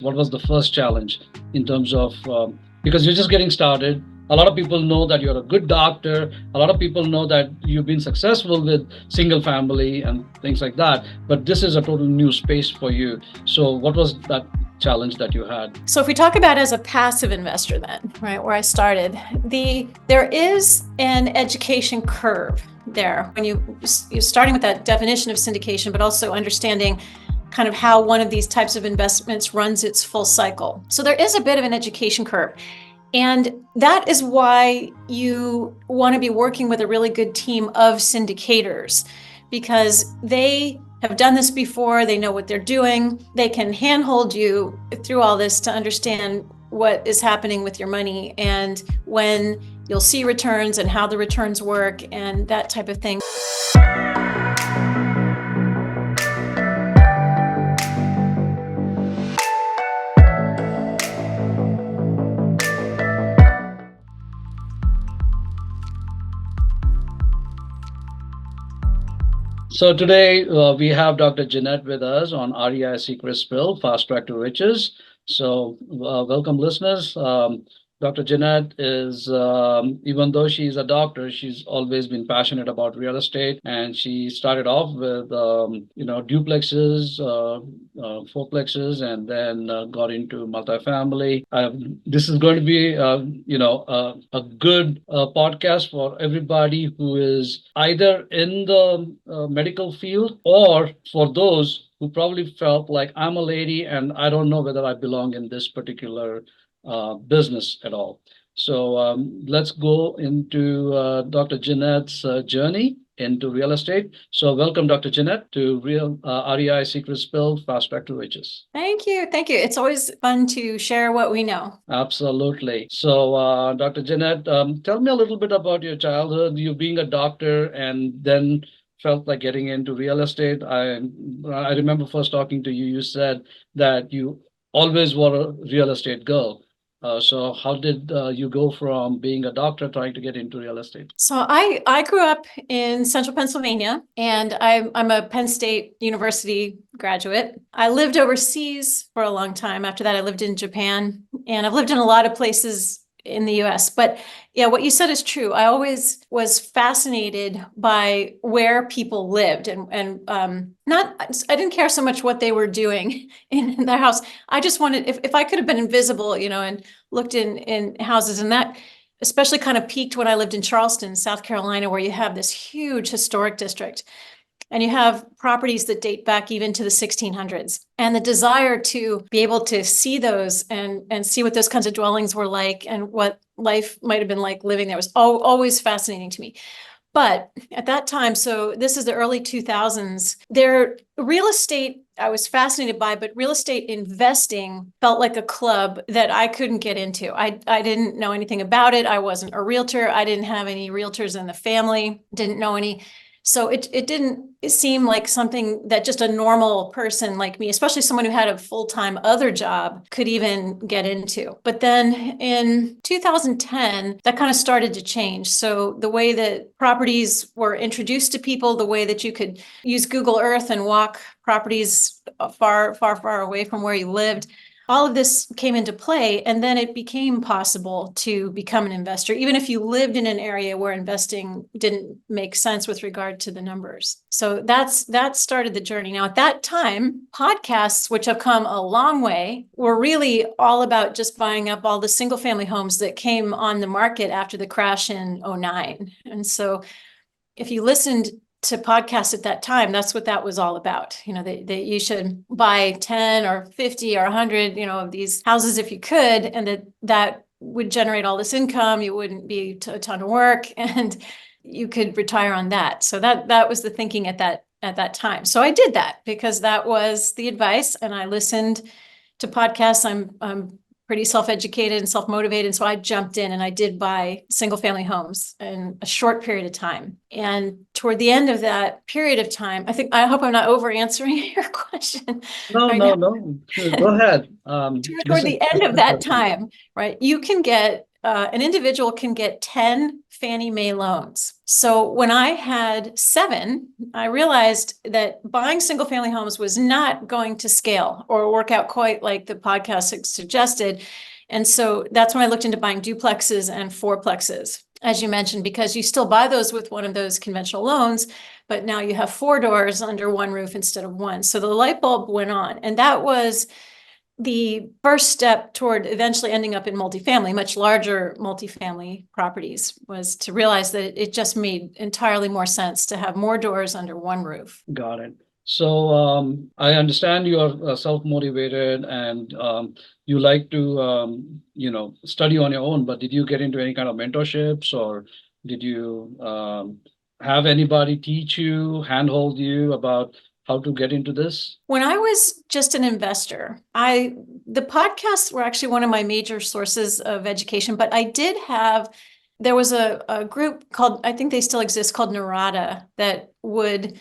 What was the first challenge in terms of, because you're just getting started? A lot of people know that you're a good doctor. A lot of people know that you've been successful with single family and things like that. But this is a total new space for you. So what was that challenge that you had? So if we talk about as a passive investor then, right, where I started, there is an education curve there when you're starting with that definition of syndication, but also understanding kind of how one of these types of investments runs its full cycle. So there is a bit of an education curve. And that is why you want to be working with a really good team of syndicators, because they have done this before, they know what they're doing, they can handhold you through all this to understand what is happening with your money and when you'll see returns and how the returns work and that type of thing. So today we have Dr. Jeannette with us on ARIA Secrets Unveiled, Fast Track to Riches. So welcome listeners. Dr. Jeannette is, even though she's a doctor, she's always been passionate about real estate. And she started off with, duplexes, fourplexes, and then got into multifamily. This is going to be, a good podcast for everybody who is either in the medical field, or for those who probably felt like, I'm a lady and I don't know whether I belong in this particular business at all. So let's go into Dr. Jeannette's journey into real estate. So welcome, Dr. Jeannette, to REI Secrets Unveiled, Fast Track to Riches. Thank you. Thank you. It's always fun to share what we know. Absolutely. So Dr. Jeannette, tell me a little bit about your childhood, you being a doctor and then felt like getting into real estate. I remember first talking to you, you said that you always were a real estate girl. So how did you go from being a doctor trying to get into real estate? So I grew up in central Pennsylvania, and I'm a Penn State University graduate. I lived overseas for a long time. After that, I lived in Japan, and I've lived in a lot of places in the US. But yeah, what you said is true. I always was fascinated by where people lived, and I didn't care so much what they were doing in their house. I just wanted, if I could have been invisible, and looked in houses, and that especially kind of peaked when I lived in Charleston, South Carolina, where you have this huge historic district. And you have properties that date back even to the 1600s. And the desire to be able to see those and see what those kinds of dwellings were like and what life might have been like living there was always fascinating to me. But at that time, so this is the early 2000s, real estate I was fascinated by, but real estate investing felt like a club that I couldn't get into. I didn't know anything about it. I wasn't a realtor. I didn't have any realtors in the family, didn't know any. So it didn't seem like something that just a normal person like me, especially someone who had a full-time other job, could even get into. But then in 2010, that kind of started to change. So the way that properties were introduced to people, the way that you could use Google Earth and walk properties far, far, far away from where you lived, all of this came into play, and then it became possible to become an investor, even if you lived in an area where investing didn't make sense with regard to the numbers. So that started the journey. Now, at that time, podcasts, which have come a long way, were really all about just buying up all the single family homes that came on the market after the crash in 2009. And so if you listened to podcasts at that time, that's what that was all about. That you should buy 10 or 50 or 100, of these houses if you could, and that would generate all this income. You wouldn't be a ton of work, and you could retire on that. So that was the thinking at that time. So I did that because that was the advice, and I listened to podcasts. I'm pretty self-educated and self-motivated. So I jumped in and I did buy single family homes in a short period of time. And toward the end of that period of time, I hope I'm not over answering your question. No, right no, now. no. Go ahead. Toward the end of that time, right, you can get, an individual can get 10 Fannie Mae loans. So when I had 7, I realized that buying single family homes was not going to scale or work out quite like the podcast suggested. And so that's when I looked into buying duplexes and fourplexes, as you mentioned, because you still buy those with one of those conventional loans, but now you have 4 doors under one roof instead of one. So the light bulb went on. And that was the first step toward eventually ending up in multifamily, much larger multifamily properties, was to realize that it just made entirely more sense to have more doors under one roof. Got it. So I understand you are self-motivated and you like to study on your own, but did you get into any kind of mentorships, or did you have anybody teach you, handhold you about how to get into this? When I was just an investor, the podcasts were actually one of my major sources of education, but there was a group called, I think they still exist, called Narada, that would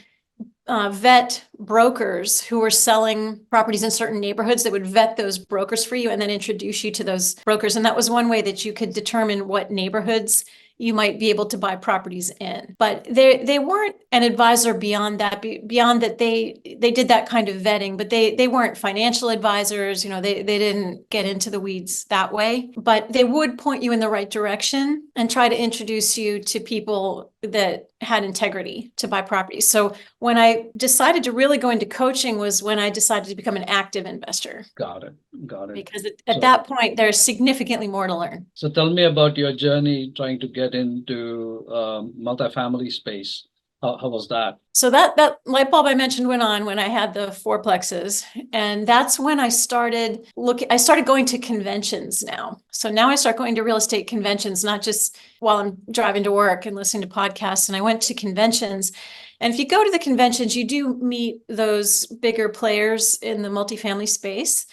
vet brokers who were selling properties in certain neighborhoods. That would vet those brokers for you and then introduce you to those brokers. And that was one way that you could determine what neighborhoods you might be able to buy properties in. But they weren't an advisor beyond that, they did that kind of vetting, but they weren't financial advisors. They didn't get into the weeds that way, but they would point you in the right direction and try to introduce you to people that had integrity to buy properties. So when I decided to really go into coaching was when I decided to become an active investor. Got it. Because at that point, there's significantly more to learn. So tell me about your journey trying to get into multifamily space. How was that? So that light bulb I mentioned went on when I had the fourplexes. And that's when I started going to conventions now. So now I start going to real estate conventions, not just while I'm driving to work and listening to podcasts. And I went to conventions. And if you go to the conventions, you do meet those bigger players in the multifamily space.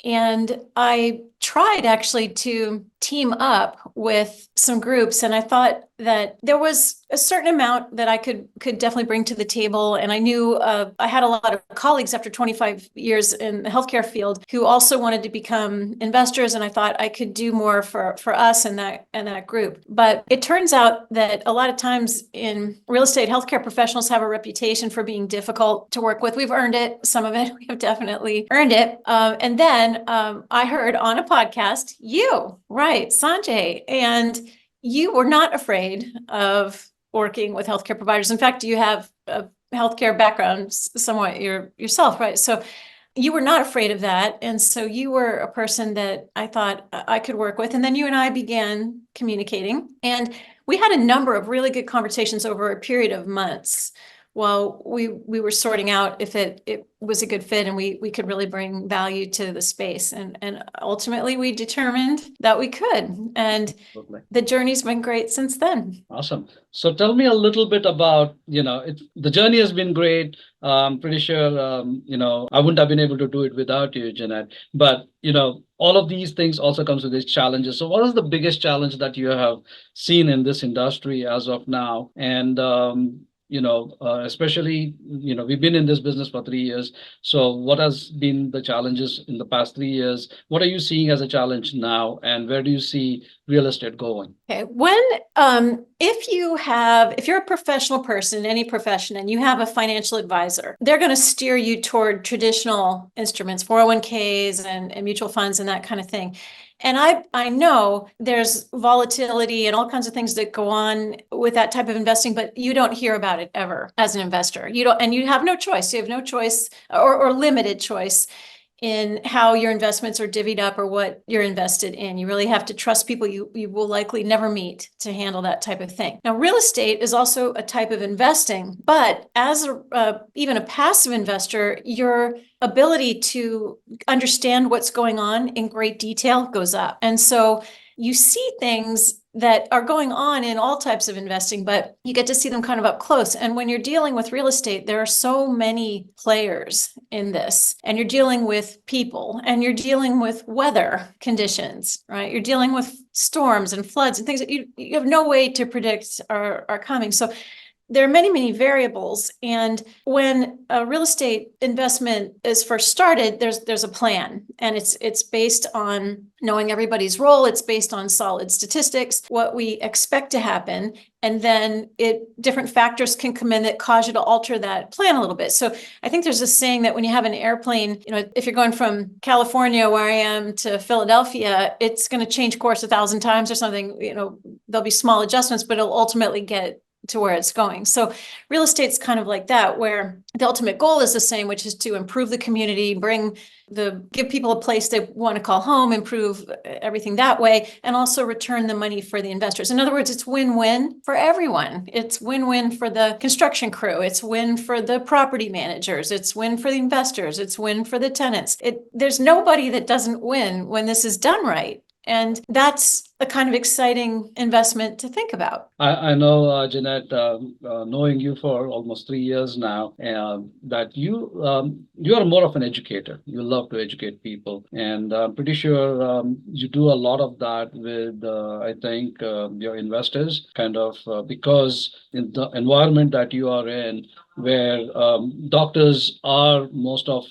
And I tried actually to team up with some groups, and I thought that there was a certain amount that I could definitely bring to the table. And I knew I had a lot of colleagues after 25 years in the healthcare field who also wanted to become investors, and I thought I could do more for us and that group. But it turns out that a lot of times in real estate, healthcare professionals have a reputation for being difficult to work with. We've earned it. Some of it, we have definitely earned it. And then I heard on a podcast, right, Sanjay, and you were not afraid of working with healthcare providers. In fact, you have a healthcare background somewhat yourself, right? So you were not afraid of that. And so you were a person that I thought I could work with. And then you and I began communicating. And we had a number of really good conversations over a period of months while we were sorting out if it was a good fit and we could really bring value to the space. And ultimately we determined that we could. And the journey's been great since then. Awesome. So tell me a little bit about, the journey has been great. I'm pretty sure, I wouldn't have been able to do it without you, Jeannette. But, all of these things also comes with these challenges. So what is the biggest challenge that you have seen in this industry as of now? And, especially, we've been in this business for 3 years. So what has been the challenges in the past 3 years? What are you seeing as a challenge now? And where do you see real estate going? Okay. If you're a professional person, any profession, and you have a financial advisor, they're going to steer you toward traditional instruments, 401ks and mutual funds and that kind of thing. And I know there's volatility and all kinds of things that go on with that type of investing, but you don't hear about it ever as an investor. You have no choice. You have no choice or limited choice in how your investments are divvied up or what you're invested in. You really have to trust people you will likely never meet to handle that type of thing. Now, real estate is also a type of investing, but as even a passive investor, your ability to understand what's going on in great detail goes up. And so you see things that are going on in all types of investing, but you get to see them kind of up close. And when you're dealing with real estate, there are so many players in this, and you're dealing with people, and you're dealing with weather conditions, right? You're dealing with storms and floods and things that you have no way to predict are coming. So there are many, many variables. And when a real estate investment is first started, there's a plan, and it's based on knowing everybody's role. It's based on solid statistics, what we expect to happen. And then different factors can come in that cause you to alter that plan a little bit. So I think there's a saying that when you have an airplane, if you're going from California, where I am, to Philadelphia, it's going to change course 1,000 times or something. There'll be small adjustments, but it'll ultimately get to where it's going. So real estate's kind of like that, where the ultimate goal is the same, which is to improve the community, give people a place they want to call home, improve everything that way, and also return the money for the investors. In other words, it's win-win for everyone. It's win-win for the construction crew. It's win for the property managers. It's win for the investors. It's win for the tenants. There's nobody that doesn't win when this is done right. And that's a kind of exciting investment to think about. I know, Jeanette, knowing you for almost 3 years now, that you are more of an educator. You love to educate people, and I'm pretty sure you do a lot of that with, I think, your investors, kind of because in the environment that you are in, where doctors are most of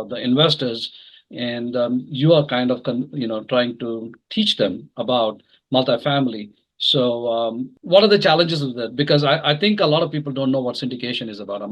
the investors. And you are kind of, trying to teach them about multifamily. So what are the challenges of that? Because I think a lot of people don't know what syndication is about.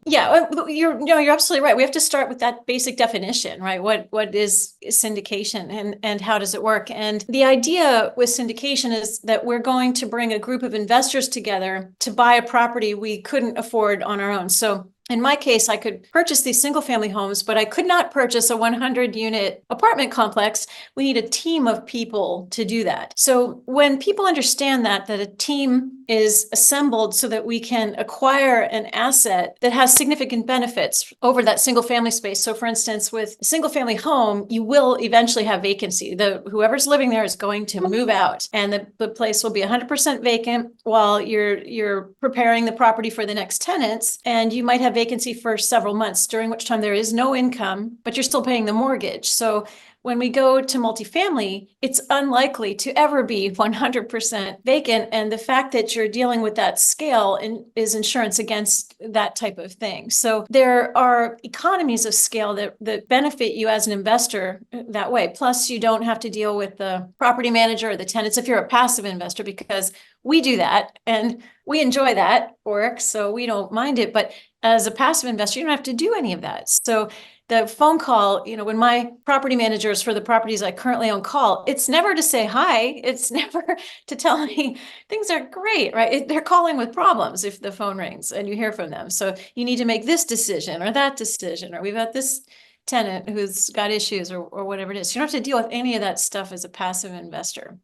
Yeah, you're absolutely right. We have to start with that basic definition, right? What is syndication and how does it work? And the idea with syndication is that we're going to bring a group of investors together to buy a property we couldn't afford on our own. So in my case, I could purchase these single family homes, but I could not purchase a 100-unit apartment complex. We need a team of people to do that. So when people understand that a team is assembled so that we can acquire an asset that has significant benefits over that single family space. So for instance, with a single family home, you will eventually have vacancy. Whoever's living there is going to move out, and the place will be 100% vacant while you're preparing the property for the next tenants. And you might have vacancy for several months, during which time there is no income, but you're still paying the mortgage. So when we go to multifamily, it's unlikely to ever be 100% vacant. And the fact that you're dealing with that scale is insurance against that type of thing. So there are economies of scale that benefit you as an investor that way. Plus, you don't have to deal with the property manager or the tenants if you're a passive investor, because we do that and we enjoy that work, so we don't mind it. But as a passive investor, you don't have to do any of that. So the phone call, when my property managers for the properties I currently own call, it's never to say hi. It's never to tell me things are great, right? They're calling with problems if the phone rings and you hear from them. So you need to make this decision or that decision, or we've got this tenant who's got issues or whatever it is. You don't have to deal with any of that stuff as a passive investor.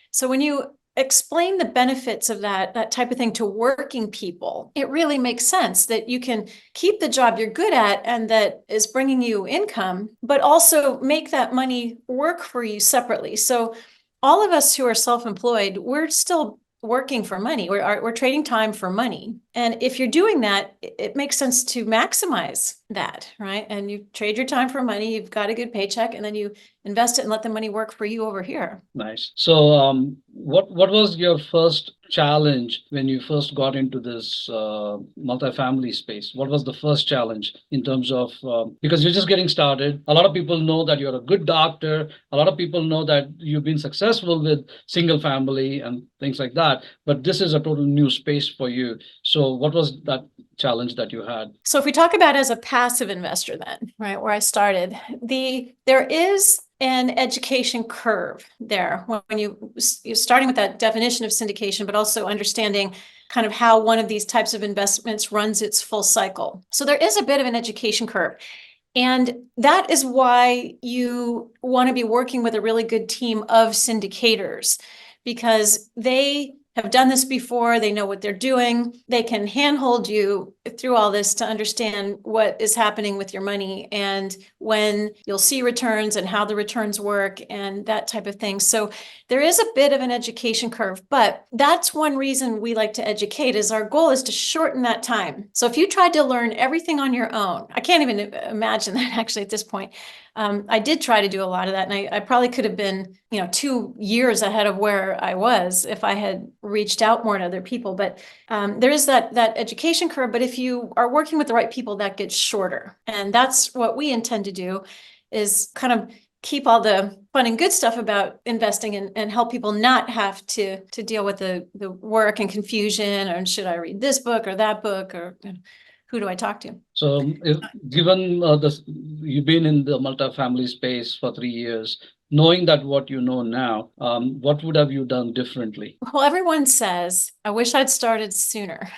So when you explain the benefits of that type of thing to working people, it really makes sense that you can keep the job you're good at and that is bringing you income, but also make that money work for you separately. So all of us who are self-employed, we're still working for money. We're trading time for money. And if you're doing that, it makes sense to maximize that, right? And you trade your time for money, you've got a good paycheck, and then you invest it and let the money work for you over here. Nice. So what was your first challenge when you first got into this multifamily space? What was the first challenge in terms of, because you're just getting started. A lot of people know that you're a good doctor. A lot of people know that you've been successful with single family and things like that, but this is a total new space for you. So what was that challenge that you had? So if we talk about as a passive investor then, right, where I started, there is an education curve there when you're starting with that definition of syndication, but also understanding kind of how one of these types of investments runs its full cycle. So there is a bit of an education curve. And that is why you want to be working with a really good team of syndicators, because they have done this before. They know what they're doing. They can handhold you through all this to understand what is happening with your money and when you'll see returns and how the returns work and that type of thing. So there is a bit of an education curve, but that's one reason we like to educate, is our goal is to shorten that time. So if you tried to learn everything on your own, I can't even imagine that actually at this point. I did try to do a lot of that, and I probably could have been, 2 years ahead of where I was if I had reached out more to other people. But there is that education curve. But if you are working with the right people, that gets shorter, and that's what we intend to do, is kind of keep all the fun and good stuff about investing and help people not have to deal with the work and confusion, or should I read this book or that book, or who do I talk to? So, given you've been in the multifamily space for 3 years, knowing that what you know now, what would have you done differently? Well, everyone says, I wish I'd started sooner.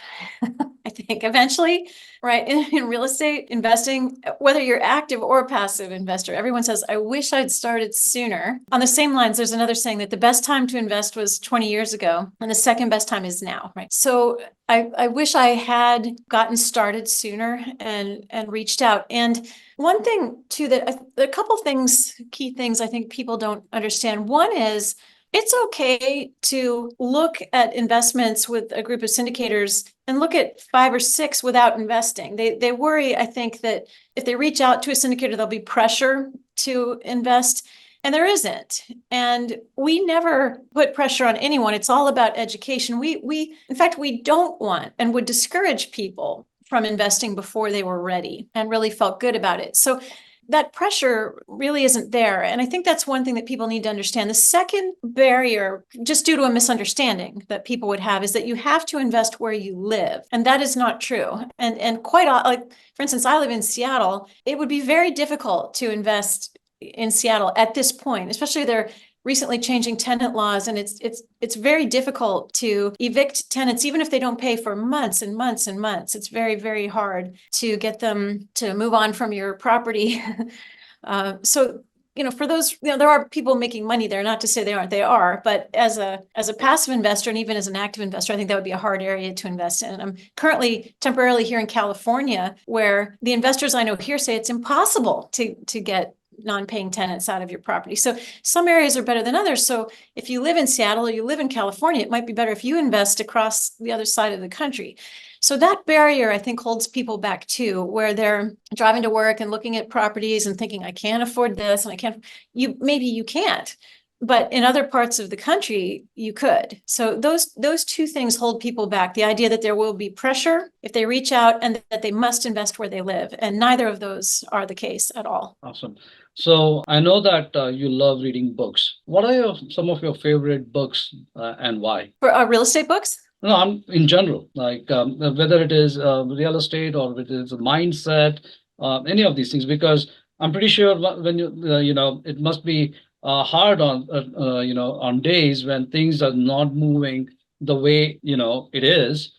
I think eventually, right, in real estate investing, whether you're active or a passive investor, everyone says, I wish I'd started sooner. On the same lines, there's another saying that the best time to invest was 20 years ago, and the second best time is now, right? So I wish I had gotten started sooner and reached out. And one thing too, that a couple things, key things I think people don't understand. One is, it's okay to look at investments with a group of syndicators and look at 5 or 6 without investing. They worry, I think, that if they reach out to a syndicator, there'll be pressure to invest, and there isn't. And we never put pressure on anyone. It's all about education. In fact, we don't want and would discourage people from investing before they were ready and really felt good about it. So that pressure really isn't there. And I think that's one thing that people need to understand. The second barrier, just due to a misunderstanding that people would have, is that you have to invest where you live. And that is not true. And quite like, for instance, I live in Seattle. It would be very difficult to invest in Seattle at this point, especially they're recently changing tenant laws, and it's very difficult to evict tenants, even if they don't pay for months and months and months. It's very, very hard to get them to move on from your property. So, for those, there are people making money there, not to say they aren't, they are, but as a passive investor, and even as an active investor, I think that would be a hard area to invest in. I'm currently temporarily here in California, where the investors I know here say it's impossible to get non-paying tenants out of your property. So some areas are better than others. So if you live in Seattle or you live in California, it might be better if you invest across the other side of the country. So that barrier, I think, holds people back too, where they're driving to work and looking at properties and thinking, I can't afford this, and I can't, maybe you can't. But in other parts of the country, you could. So those two things hold people back. The idea that there will be pressure if they reach out, and that they must invest where they live. And neither of those are the case at all. Awesome. So I know that you love reading books. What are some of your favorite books and why? For real estate books? No, I'm in general, like whether it is real estate or whether it is a mindset, any of these things, because I'm pretty sure when it must be hard on on days when things are not moving the way it is.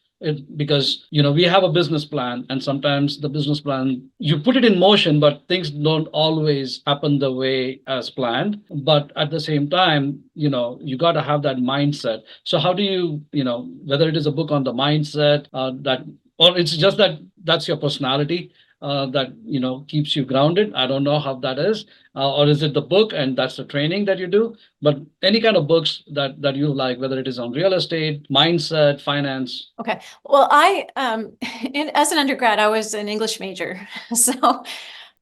Because we have a business plan, and sometimes the business plan, you put it in motion, but things don't always happen the way as planned. But at the same time, you got to have that mindset. So how do you, whether it is a book on the mindset, or it's just that's your personality, that keeps you grounded. I don't know how that is, or is it the book and that's the training that you do? But any kind of books that you like, whether it is on real estate, mindset, finance. Okay. Well, I as an undergrad, I was an English major, so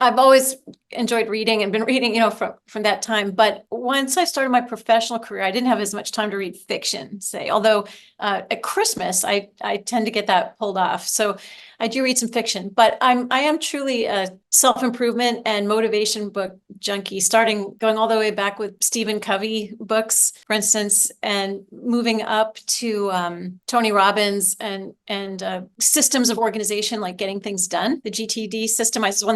I've always enjoyed reading and been reading, from that time. But once I started my professional career, I didn't have as much time to read fiction, say, although at Christmas, I tend to get that pulled off. So I do read some fiction, but I am truly a self-improvement and motivation book junkie, going all the way back with Stephen Covey books, for instance, and moving up to Tony Robbins and systems of organization, like getting things done. The GTD system is the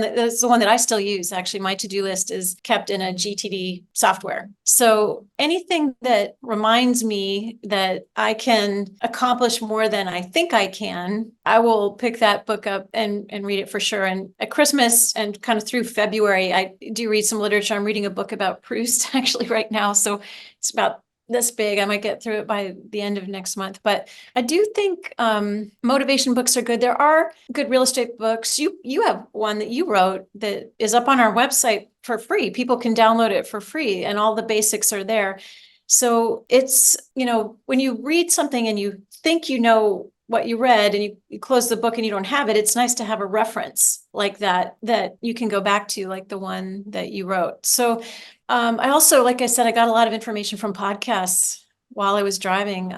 one that I still use. Actually, my to-do list is kept in a GTD software. So anything that reminds me that I can accomplish more than I think I can, I will pick that book up and read it for sure. And at Christmas and kind of through February, I do read some literature. I'm reading a book about Proust actually right now. So it's about this big. I might get through it by the end of next month. But I do think motivation books are good. There are good real estate books. You have one that you wrote that is up on our website for free. People can download it for free, and all the basics are there. So it's, when you read something and you think what you read and you close the book and you don't have it, it's nice to have a reference like that you can go back to, like the one that you wrote. So I also, like I said, I got a lot of information from podcasts while I was driving,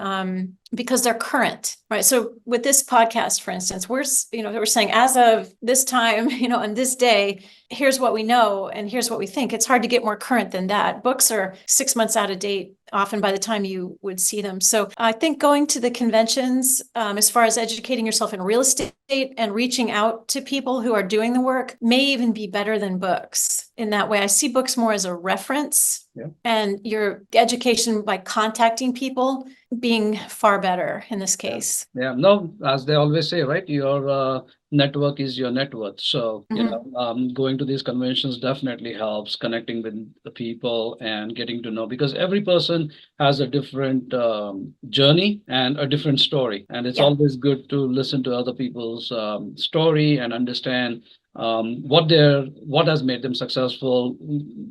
because they're current, right? So with this podcast, for instance, we're saying as of this time, on this day, here's what we know and here's what we think. It's hard to get more current than that. Books are 6 months out of date, often by the time you would see them. So I think going to the conventions, as far as educating yourself in real estate and reaching out to people who are doing the work, may even be better than books. In that way, I see books more as a reference, and your education by contacting people being far better in this case. Yeah. No, as they always say, right? Your network is your net worth. So, going to these conventions definitely helps connecting with the people and getting to know, because every person has a different journey and a different story. And it's always good to listen to other people's story and understand what has made them successful,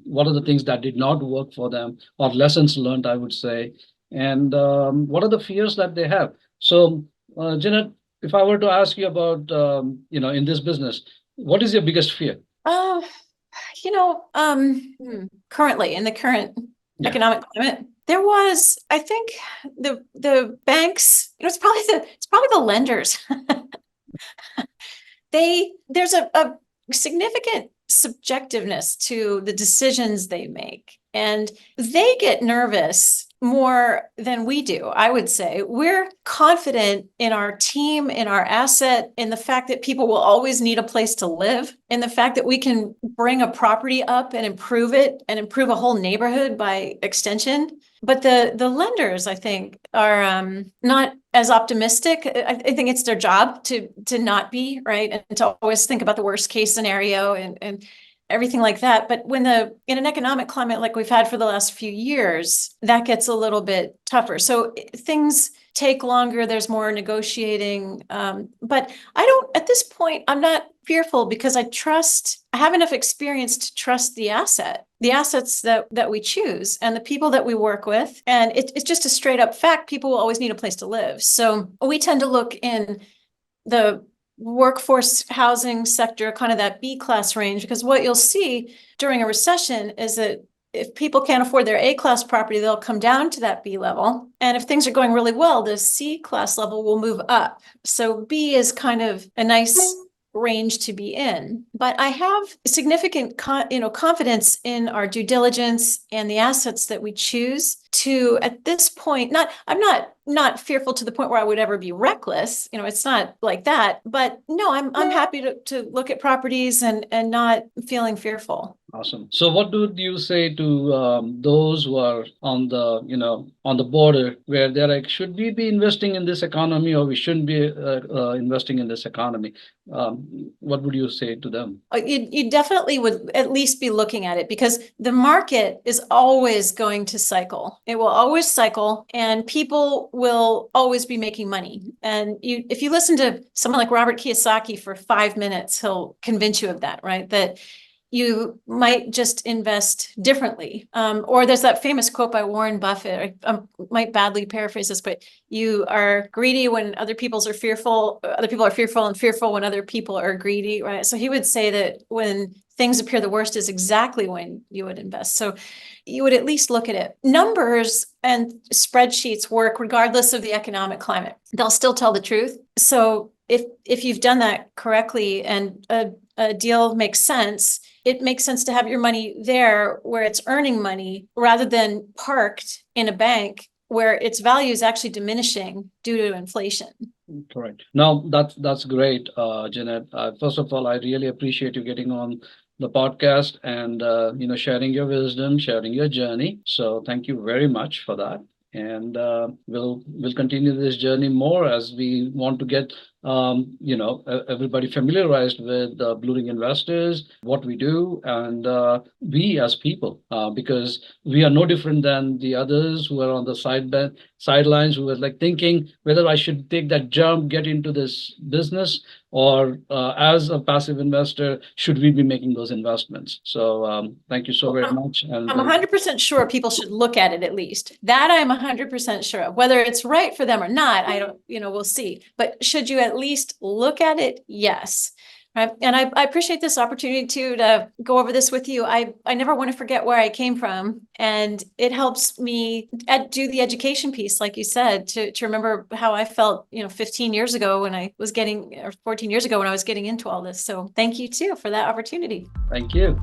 what are the things that did not work for them, or lessons learned, I would say, and what are the fears that they have. So, Jeanette, if I were to ask you about, in this business, what is your biggest fear? Currently in the current economic climate, there was, I think, the banks. It's probably the lenders. There's a significant subjectiveness to the decisions they make, and they get nervous more than we do. I would say we're confident in our team, in our asset, in the fact that people will always need a place to live, in the fact that we can bring a property up and improve it and improve a whole neighborhood by extension. But the lenders, I think, are not as optimistic. I think it's their job to not be, right, and to always think about the worst case scenario and everything like that. But in an economic climate like we've had for the last few years, that gets a little bit tougher. So things take longer. There's more negotiating. But at this point, I'm not fearful, because I have enough experience to trust the assets that we choose and the people that we work with. And it's just a straight up fact. People will always need a place to live. So we tend to look in the workforce housing sector, kind of that B class range, because what you'll see during a recession is that if people can't afford their A class property, they'll come down to that B level. And if things are going really well, the C class level will move up. So B is kind of a nice range to be in. But I have significant confidence in our due diligence and the assets that we choose to, at this point, I'm not fearful to the point where I would ever be reckless. It's not like that. But no, I'm happy to look at properties and not feeling fearful. Awesome. So what would you say to those who are on the border, where they're like, should we be investing in this economy, or we shouldn't be investing in this economy? What would you say to them? You definitely would at least be looking at it, because the market is always going to cycle. It will always cycle, and people will always be making money. And if you listen to someone like Robert Kiyosaki for 5 minutes, he'll convince you of that, right? That you might just invest differently. Or there's that famous quote by Warren Buffett. I might badly paraphrase this, but you are greedy when other people are fearful, and fearful when other people are greedy, right? So he would say that when things appear the worst is exactly when you would invest. So you would at least look at it. Numbers and spreadsheets work regardless of the economic climate. They'll still tell the truth. So if you've done that correctly and a deal makes sense, it makes sense to have your money there where it's earning money, rather than parked in a bank where its value is actually diminishing due to inflation. Correct. No, that's great, Jeanette. First of all, I really appreciate you getting on the podcast and sharing your wisdom, sharing your journey. So thank you very much for that. And we'll continue this journey more, as we want to get everybody familiarized with blue ring investors, what we do, and we as people, because we are no different than the others who are on the sidelines, who are like thinking whether I should take that jump, get into this business, or as a passive investor, should we be making those investments? So thank you so very much. And I'm 100% sure people should look at it at least. That I'm 100% sure of. Whether it's right for them or not, I don't, we'll see. But should you at least look at it? Yes. Right. And I appreciate this opportunity to go over this with you. I never want to forget where I came from. And it helps me do the education piece, like you said, to remember how I felt, 15 years ago when I was or 14 years ago when I was getting into all this. So thank you too for that opportunity. thank you.